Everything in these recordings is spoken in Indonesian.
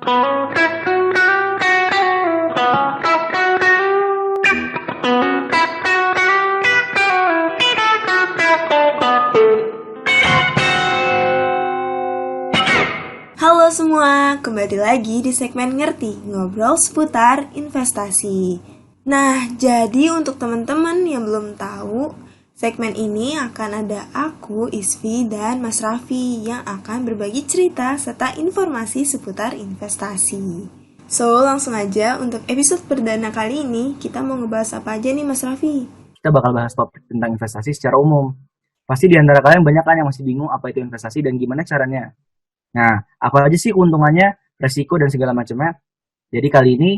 Halo semua, kembali lagi di segmen Ngerti, ngobrol seputar investasi. Nah, jadi untuk teman-teman yang belum tahu, segmen ini akan ada aku, Isfi, dan Mas Raffi yang akan berbagi cerita serta informasi seputar investasi. So, langsung aja untuk episode perdana kali ini, kita mau ngebahas apa aja nih Mas Raffi? Kita bakal bahas topik tentang investasi secara umum. Pasti di antara kalian banyak kan yang masih bingung apa itu investasi dan gimana caranya. Nah, apa aja sih keuntungannya, resiko, dan segala macamnya. Jadi kali ini,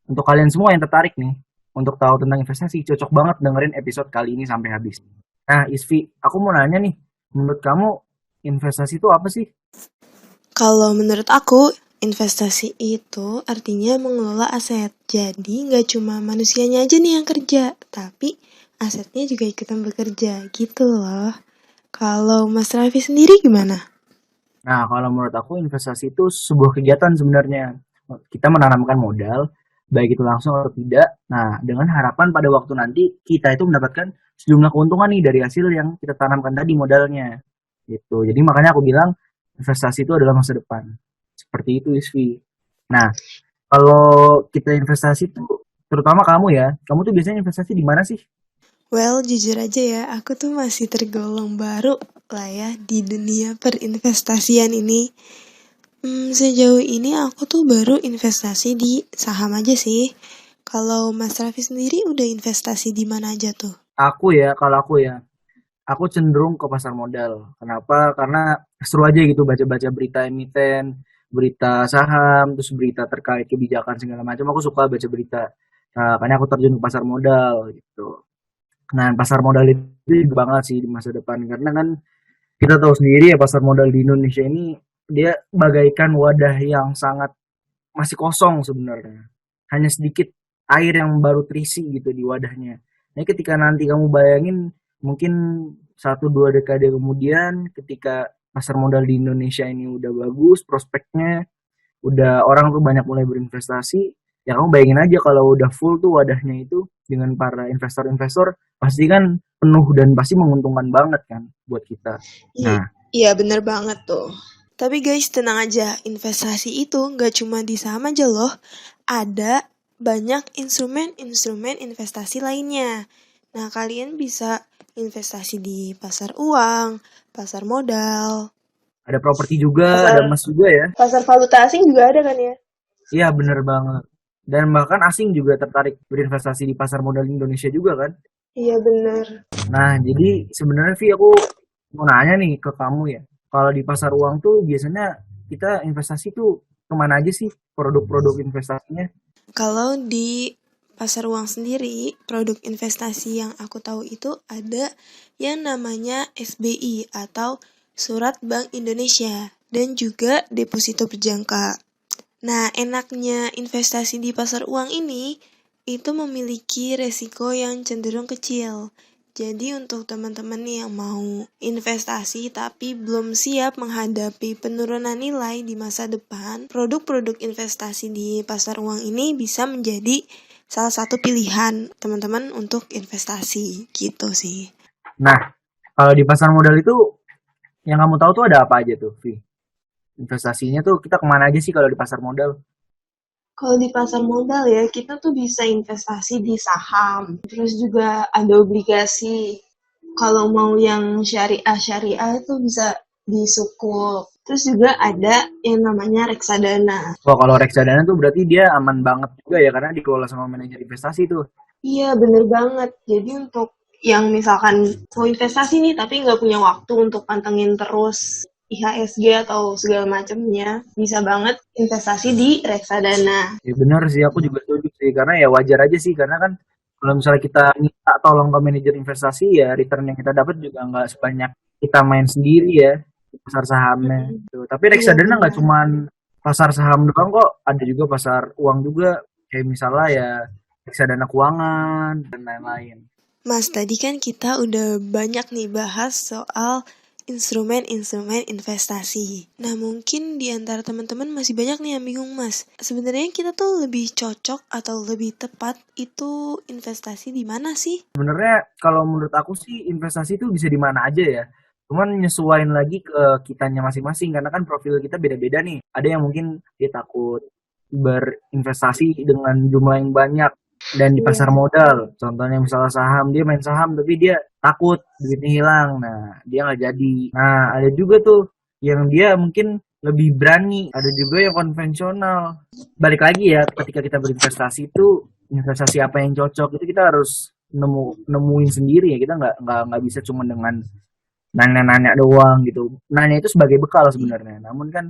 untuk kalian semua yang tertarik nih, untuk tahu tentang investasi, cocok banget dengerin episode kali ini sampai habis. Nah, Isfi, aku mau nanya nih, menurut kamu investasi itu apa sih? Kalau menurut aku, investasi itu artinya mengelola aset. Jadi nggak cuma manusianya aja nih yang kerja, tapi asetnya juga ikutan bekerja gitu loh. Kalau Mas Raffi sendiri gimana? Nah, kalau menurut aku investasi itu sebuah kegiatan sebenarnya. Kita menanamkan modal, baik itu langsung atau tidak. Nah, dengan harapan pada waktu nanti kita itu mendapatkan sejumlah keuntungan nih dari hasil yang kita tanamkan tadi modalnya. Gitu. Jadi makanya aku bilang investasi itu adalah masa depan. Seperti itu, Isvi. Nah, kalau kita investasi tuh, terutama kamu ya, kamu tuh biasanya investasi di mana sih? Well, jujur aja ya, aku tuh masih tergolong baru lah ya di dunia perinvestasian ini. Sejauh ini aku tuh baru investasi di saham aja sih. Kalau Mas Raffi sendiri udah investasi di mana aja tuh? Kalau aku ya, aku cenderung ke pasar modal. Kenapa? Karena seru aja gitu baca-baca berita emiten, berita saham, terus berita terkait kebijakan segala macam. Aku suka baca berita. Nah, makanya aku terjun ke pasar modal gitu. Nah, pasar modal itu juga banget sih di masa depan karena kan kita tahu sendiri ya pasar modal di Indonesia ini dia bagaikan wadah yang sangat masih kosong sebenarnya. Hanya sedikit air yang baru terisi gitu di wadahnya. Nah, ketika nanti kamu bayangin mungkin 1-2 dekade kemudian ketika pasar modal di Indonesia ini udah bagus, prospeknya udah orang tuh banyak mulai berinvestasi, ya kamu bayangin aja kalau udah full tuh wadahnya itu dengan para investor-investor pasti kan penuh dan pasti menguntungkan banget kan buat kita. Nah, Iya bener banget tuh. Tapi guys tenang aja, investasi itu nggak cuma di saham aja loh. Ada banyak instrumen-instrumen investasi lainnya. Nah kalian bisa investasi di pasar uang, pasar modal. ada properti juga, ada Pasar emas juga ya. pasar valuta asing juga ada kan ya? Iya bener banget. Dan bahkan asing juga tertarik berinvestasi di pasar modal Indonesia juga kan. Iya bener. Nah, jadi sebenarnya Vi aku mau nanya nih ke kamu ya. Kalau di pasar uang tuh biasanya kita investasi tuh kemana aja sih produk-produk investasinya? Kalau di pasar uang sendiri, produk investasi yang aku tahu itu ada yang namanya SBI atau Surat Bank Indonesia dan juga deposito berjangka. Nah, enaknya investasi di pasar uang ini itu memiliki resiko yang cenderung kecil. Jadi untuk teman-teman nih yang mau investasi tapi belum siap menghadapi penurunan nilai di masa depan, produk-produk investasi di pasar uang ini bisa menjadi salah satu pilihan teman-teman untuk investasi gitu sih. Nah, kalau di pasar modal itu yang kamu tahu tuh ada apa aja tuh, Vi? Investasinya tuh kita kemana aja sih kalau di pasar modal? Kalau di pasar modal ya, kita tuh bisa investasi di saham, terus juga ada obligasi. Kalau mau yang syariah itu bisa di Sukuk. Terus juga ada yang namanya reksadana. Wah, kalau reksadana tuh berarti dia aman banget juga ya karena dikelola sama manajer investasi tuh. Iya, bener banget. Jadi untuk yang misalkan mau investasi nih, tapi nggak punya waktu untuk pantengin terus IHSG atau segala macamnya, bisa banget investasi di reksadana. Ya benar sih, aku juga setuju sih karena ya wajar aja sih karena kan kalau misalnya kita minta tolong ke manajer investasi ya return yang kita dapat juga nggak sebanyak kita main sendiri ya di pasar sahamnya. Gitu. Tapi Iya reksadana nggak benar. cuman pasar saham doang kok, ada juga pasar uang juga kayak misalnya ya reksadana keuangan dan lain-lain. Mas, tadi kan kita udah banyak nih bahas soal instrumen-instrumen investasi. Nah, mungkin di antara teman-teman masih banyak nih yang bingung, Mas. Sebenarnya kita tuh lebih cocok atau lebih tepat itu investasi di mana sih? Sebenarnya kalau menurut aku sih investasi itu bisa di mana aja ya. Cuman nyesuaiin lagi ke kitanya masing-masing karena kan profil kita beda-beda nih. Ada yang mungkin dia takut berinvestasi dengan jumlah yang banyak dan di pasar modal. Contohnya misalnya saham, dia main saham tapi dia takut duitnya hilang. Nah, dia nggak jadi. Nah, ada juga tuh yang dia mungkin lebih berani. Ada juga yang konvensional. Balik lagi ya, ketika kita berinvestasi itu investasi apa yang cocok itu kita harus nemuin sendiri ya. Kita nggak bisa cuma dengan nanya-nanya doang gitu. Nanya itu sebagai bekal sebenarnya. Namun kan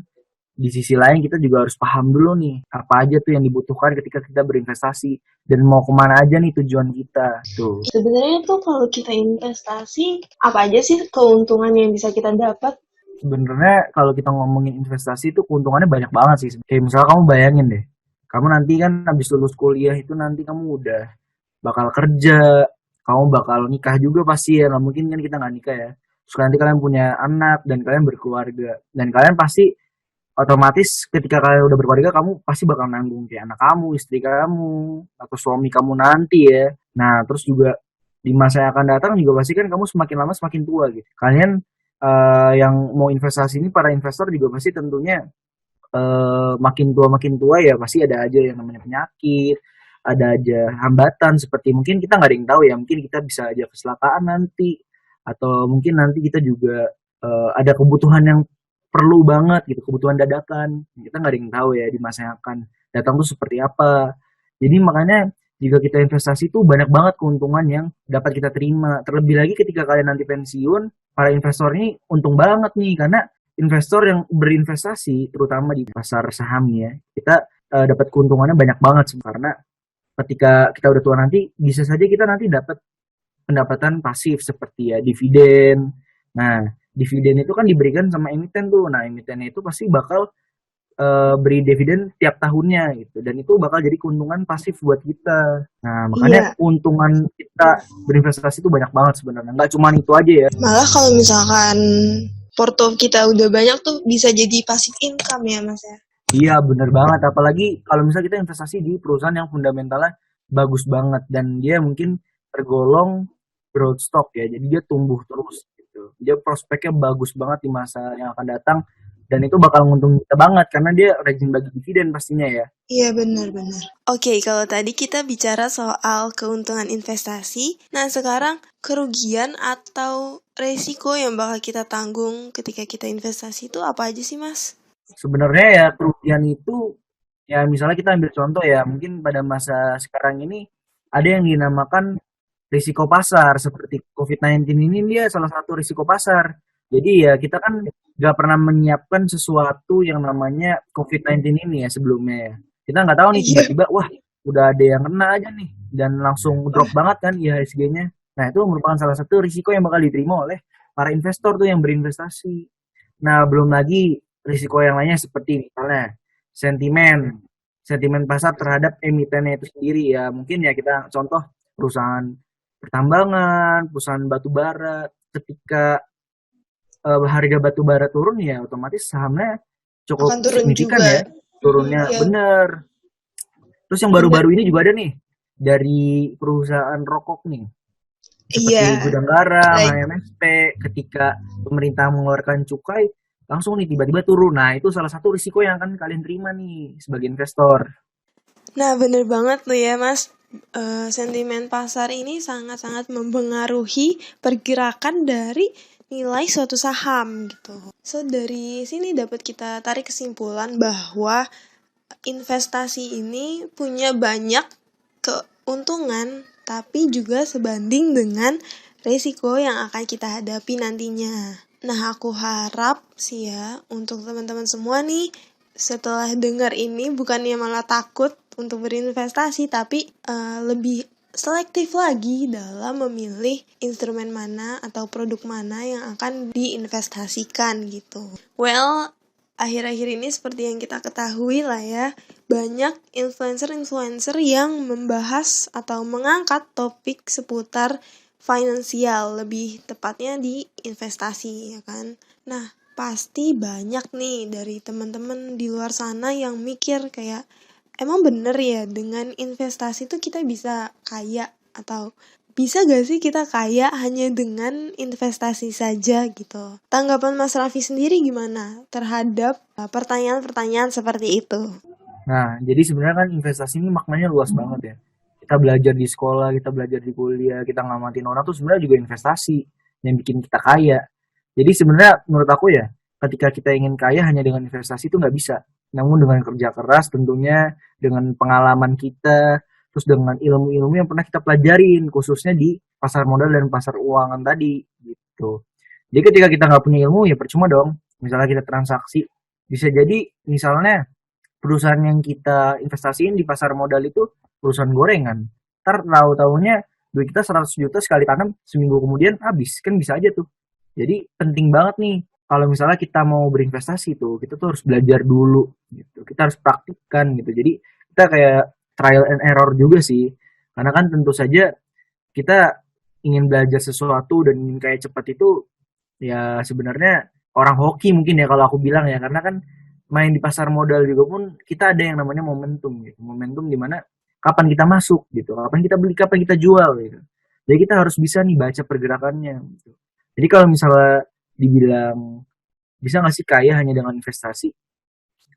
di sisi lain kita juga harus paham dulu nih apa aja tuh yang dibutuhkan ketika kita berinvestasi dan mau kemana aja nih tujuan kita tuh. Sebenarnya tuh kalau kita investasi, apa aja sih keuntungan yang bisa kita dapat? Sebenarnya kalau kita ngomongin investasi itu keuntungannya banyak banget sih. Kayak misalnya kamu bayangin deh, kamu nanti kan habis lulus kuliah itu nanti kamu udah bakal kerja, kamu bakal nikah juga pasti ya, nggak mungkin kan kita nggak nikah ya. Terus nanti kalian punya anak dan kalian berkeluarga dan kalian pasti otomatis ketika kalian udah berkeluarga kamu pasti bakal nanggung kayak anak kamu, istri kamu, atau suami kamu nanti ya. Nah terus juga di masa yang akan datang juga pasti kan kamu semakin lama semakin tua gitu. Kalian yang mau investasi ini para investor juga pasti tentunya makin tua ya pasti ada aja yang namanya penyakit, ada aja hambatan seperti mungkin kita nggak ada yang tahu ya, mungkin kita bisa aja kecelakaan nanti atau mungkin nanti kita juga ada kebutuhan yang perlu banget gitu, kebutuhan dadakan. Kita nggak ada yang tahu ya di masa yang akan datang tuh seperti apa. Jadi makanya jika kita investasi tuh banyak banget keuntungan yang dapat kita terima. Terlebih lagi ketika kalian nanti pensiun, para investor ini untung banget nih karena investor yang berinvestasi terutama di pasar saham ya, kita dapat keuntungannya banyak banget karena ketika kita udah tua nanti bisa saja kita nanti dapat pendapatan pasif seperti ya dividen. Nah, dividen itu kan diberikan sama emiten tuh. Nah, emitennya itu pasti bakal beri dividen tiap tahunnya gitu dan itu bakal jadi keuntungan pasif buat kita. Nah, makanya keuntungan kita berinvestasi itu banyak banget sebenarnya. Nggak cuma itu aja ya. Malah kalau misalkan porto kita udah banyak tuh bisa jadi passive income ya, Mas ya. Iya, bener banget. Apalagi kalau misalnya kita investasi di perusahaan yang fundamentalnya bagus banget dan dia mungkin tergolong growth stock ya. Jadi dia tumbuh terus gitu. Dia prospeknya bagus banget di masa yang akan datang dan itu bakal nguntungin kita banget karena dia rajin bagi dividen pastinya ya. Iya, benar-benar. Oke, kalau tadi kita bicara soal keuntungan investasi, nah sekarang kerugian atau resiko yang bakal kita tanggung ketika kita investasi itu apa aja sih, Mas? Sebenarnya ya kerugian itu ya misalnya kita ambil contoh ya, mungkin pada masa sekarang ini ada yang dinamakan risiko pasar seperti COVID-19 ini dia salah satu risiko pasar. Jadi ya kita kan nggak pernah menyiapkan sesuatu yang namanya COVID-19 ini ya sebelumnya ya. Kita nggak tahu nih tiba-tiba wah udah ada yang kena aja nih dan langsung drop banget kan IHSG-nya. Nah itu merupakan salah satu risiko yang bakal diterima oleh para investor tuh yang berinvestasi. Nah belum lagi risiko yang lainnya seperti misalnya sentimen pasar terhadap emitennya itu sendiri ya. Mungkin ya kita contoh perusahaan pertambangan, perusahaan batu bara ketika harga batu bara turun ya otomatis sahamnya cukup signifikan juga ya turunnya bener. Terus yang baru-baru ini juga ada nih dari perusahaan rokok nih seperti Gudang Garam, HMSP ketika pemerintah mengeluarkan cukai langsung nih tiba-tiba turun. Nah itu salah satu risiko yang akan kalian terima nih sebagai investor. Nah bener banget tuh ya Mas. Sentimen pasar ini sangat-sangat mempengaruhi pergerakan dari nilai suatu saham gitu. So dari sini dapat kita tarik kesimpulan bahwa investasi ini punya banyak keuntungan tapi juga sebanding dengan risiko yang akan kita hadapi nantinya. Nah aku harap sih ya untuk teman-teman semua nih setelah dengar ini bukannya malah takut untuk berinvestasi tapi lebih selektif lagi dalam memilih instrumen mana atau produk mana yang akan diinvestasikan gitu. Well, akhir-akhir ini seperti yang kita ketahui lah ya, banyak influencer-influencer yang membahas atau mengangkat topik seputar finansial, lebih tepatnya di investasi, ya kan. Nah, pasti banyak nih dari teman-teman di luar sana yang mikir kayak, emang bener ya dengan investasi tuh kita bisa kaya, atau bisa gak sih kita kaya hanya dengan investasi saja gitu. Tanggapan Mas Raffi sendiri gimana terhadap pertanyaan-pertanyaan seperti itu? Nah, jadi sebenarnya kan investasi ini maknanya luas banget ya. Kita belajar di sekolah, kita belajar di kuliah, kita ngamatin orang tuh sebenarnya juga investasi yang bikin kita kaya. Jadi sebenarnya menurut aku ya, ketika kita ingin kaya hanya dengan investasi itu nggak bisa. Namun dengan kerja keras tentunya, dengan pengalaman kita, terus dengan ilmu-ilmu yang pernah kita pelajarin, khususnya di pasar modal dan pasar keuangan tadi, gitu. Jadi ketika kita nggak punya ilmu ya percuma dong. Misalnya kita transaksi, bisa jadi misalnya perusahaan yang kita investasiin di pasar modal itu perusahaan gorengan. Ntar tahu-taunya duit kita 100 juta sekali tanam seminggu kemudian habis. Kan bisa aja tuh. Jadi penting banget nih kalau misalnya kita mau berinvestasi tuh, kita tuh harus belajar dulu gitu. Kita harus praktikkan gitu. Jadi kita kayak trial and error juga sih. Karena kan tentu saja kita ingin belajar sesuatu dan ingin kayak cepat itu ya sebenarnya orang hoki mungkin ya kalau aku bilang ya, karena kan main di pasar modal juga pun kita ada yang namanya momentum gitu. Momentum di mana kapan kita masuk gitu, kapan kita beli, kapan kita jual gitu. Jadi kita harus bisa nih baca pergerakannya gitu. Jadi kalau misalnya dibilang bisa nggak sih kaya hanya dengan investasi?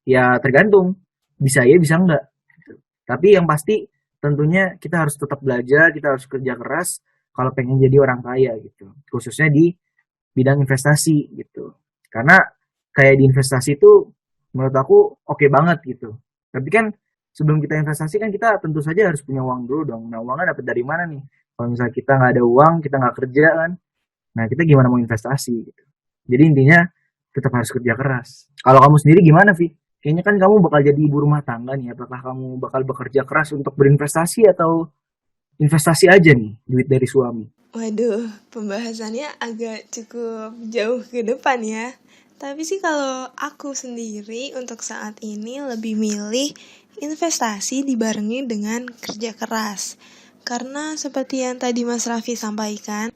Ya tergantung, bisa ya bisa enggak. Gitu. Tapi yang pasti tentunya kita harus tetap belajar, kita harus kerja keras kalau pengen jadi orang kaya gitu. Khususnya di bidang investasi gitu. Karena kayak di investasi itu menurut aku oke banget gitu. Tapi kan sebelum kita investasi kan kita tentu saja harus punya uang dulu dong. Nah uangnya dapat dari mana nih? Kalau misalnya kita nggak ada uang, kita nggak kerja kan, nah kita gimana mau investasi gitu. Jadi intinya tetap harus kerja keras. Kalau kamu sendiri gimana, Vi? Kayaknya kan kamu bakal jadi ibu rumah tangga nih. Apakah kamu bakal bekerja keras untuk berinvestasi atau investasi aja nih duit dari suami? Waduh, pembahasannya agak cukup jauh ke depan ya. Tapi sih kalau aku sendiri untuk saat ini lebih milih investasi dibarengi dengan kerja keras. Karena seperti yang tadi Mas Raffi sampaikan,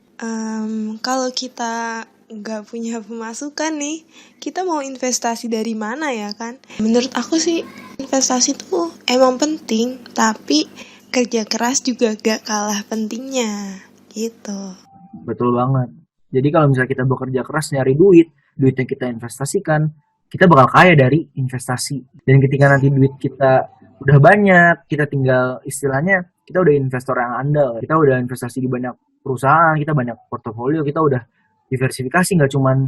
kalau kita nggak punya pemasukan nih, kita mau investasi dari mana ya kan? Menurut aku sih investasi tuh emang penting, tapi kerja keras juga gak kalah pentingnya gitu. Betul banget. Jadi kalau misalnya kita bekerja keras nyari duit, duitnya kita investasikan, kita bakal kaya dari investasi. Dan ketika nanti duit kita udah banyak, kita tinggal istilahnya kita udah investor yang andal, kita udah investasi di banyak perusahaan, kita banyak portofolio, kita udah diversifikasi nggak cuman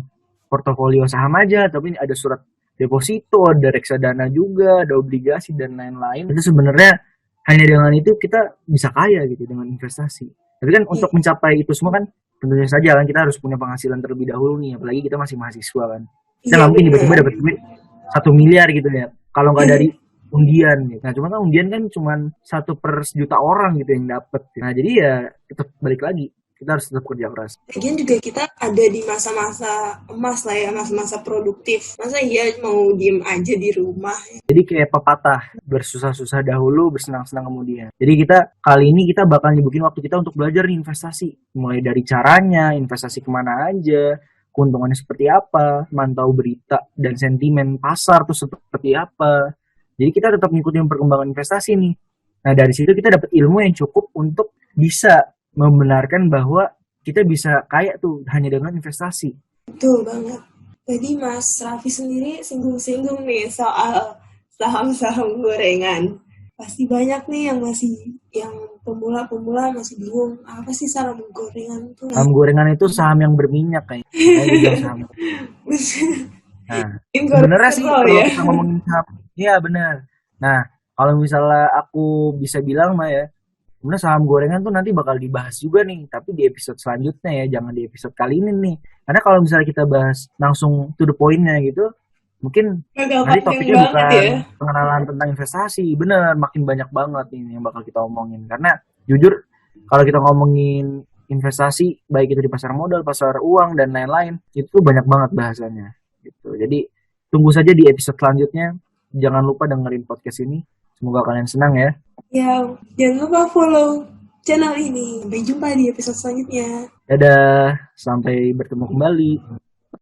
portofolio saham aja, tapi ada surat deposito, ada reksadana juga, ada obligasi dan lain-lain. Itu sebenarnya hanya dengan itu kita bisa kaya gitu dengan investasi. Tapi kan untuk mencapai itu semua kan tentunya saja kan kita harus punya penghasilan terlebih dahulu nih, apalagi kita masih mahasiswa kan. Kita nggak mungkin tiba-tiba dapat duit 1 miliar gitu ya. Kalau nggak dari undian gitu. Nah cuma kan undian kan cuma 1/1.000.000 orang gitu yang dapat. Nah jadi ya tetap balik lagi. Kita harus tetap kerja keras. Lagian juga kita ada di masa-masa emas lah ya, masa-masa produktif. Masa iya mau diem aja di rumah? Jadi kayak pepatah, bersusah-susah dahulu, bersenang-senang kemudian. Jadi kita kali ini kita bakal nyebutin waktu kita untuk belajar nih investasi. Mulai dari caranya, investasi kemana aja, keuntungannya seperti apa, mantau berita dan sentimen pasar tuh seperti apa. Jadi kita tetap ngikutin perkembangan investasi nih. Nah dari situ kita dapat ilmu yang cukup untuk bisa membenarkan bahwa kita bisa kaya tuh hanya dengan investasi. Betul banget. Tadi Mas Raffi sendiri singgung-singgung nih soal saham-saham gorengan. Pasti banyak nih yang pemula-pemula masih bingung apa sih saham gorengan itu. Saham gorengan itu saham yang berminyak kayaknya saham. Nah, sebenarnya sih kalau kita ngomongin saham, iya benar. Nah, kalau misalnya aku bisa bilang mah ya, sebenarnya saham gorengan tuh nanti bakal dibahas juga nih, tapi di episode selanjutnya ya, jangan di episode kali ini nih. Karena kalau misalnya kita bahas langsung to the point-nya gitu, mungkin nanti topiknya bukan pengenalan tentang investasi, bener, makin banyak banget ini yang bakal kita omongin. Karena jujur, kalau kita ngomongin investasi, baik itu di pasar modal, pasar uang, dan lain-lain, itu banyak banget bahasanya. Gitu. Jadi, tunggu saja di episode selanjutnya. Jangan lupa dengerin podcast ini. Semoga kalian senang ya. Ya, jangan lupa follow channel ini. Sampai jumpa di episode selanjutnya. Dadah, sampai bertemu kembali.